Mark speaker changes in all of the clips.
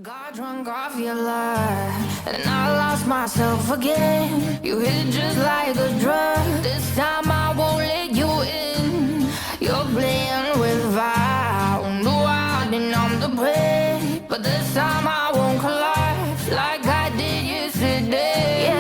Speaker 1: Got drunk off your love, and I lost myself again. You hit just like a drug. This time I won't let you in. You're playing with fire. No, I didn't numb the pain, but this time I won't collapse like I did yesterday.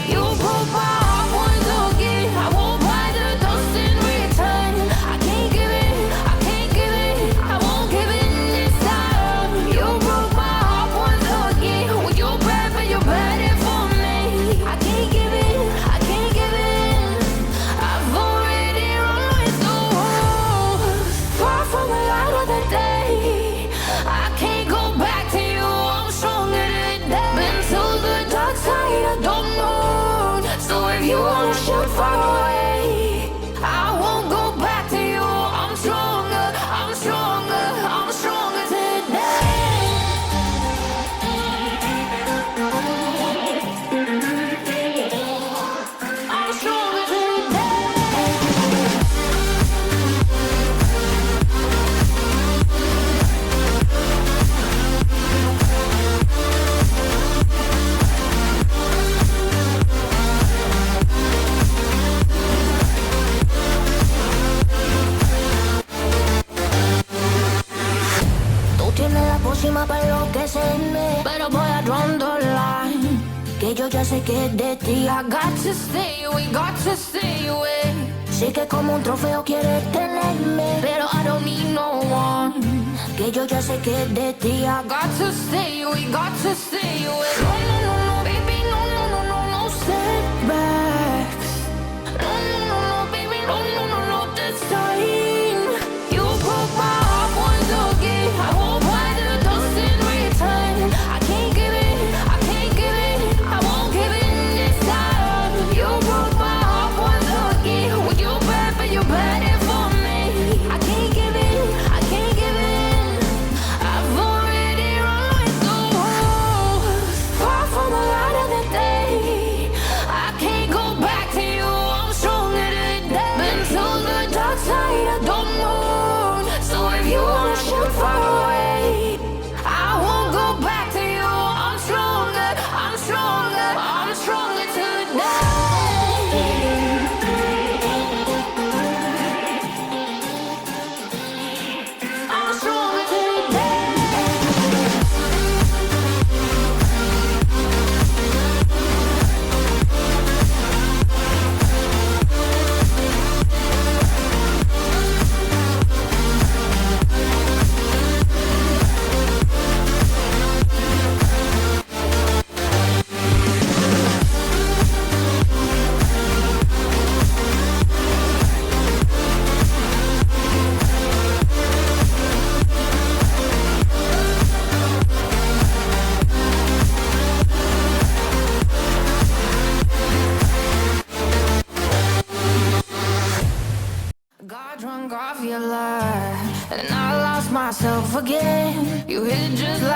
Speaker 1: You broke my heart once again. I won't buy the dust in return. I can't give it, I can't give it, I won't give in this time. You broke my heart once again. Well, you're bad, but you're bad it for me. I can't give it, I can't give in. I've already run with the wolves. Far from the light of the day. I can't go back to you, I'm stronger today. Been to the dark side, I don't know. So if you wanna shoot far away, I won't go back to you. I'm stronger, I'm stronger, I'm stronger today. I'm stronger today. Tú tienes la pócima para enloquecerme, pero voy a draw the line. Que yo ya sé que es de ti. I got to stay away, got to stay away. Sé que como un trofeo quieres tenerme, pero I don't need no one. Que yo ya sé que es de ti. I got to stay away, got to stay away. No, no, no, no, baby, no, no, no, no, no setbacks. No, no, no, no, baby, no, no, no, no, this time. You broke my heart once again. I won't buy the dust in return. I can't give it, I can't give it, I won't give in this time. You broke my heart once again. Well, you're bad, but you're bad it for me. I can't give it, I can't give in. I've already run with the wolves. Far from the light of the day. I can't go back to you, I'm stronger today. Been to the dark side, I don't know. So if you wanna shoot far away, I won't go back to you. I'm stronger, I'm stronger, I'm stronger today. I'm stronger today. Got drunk off your love, and I lost myself again. You hit just like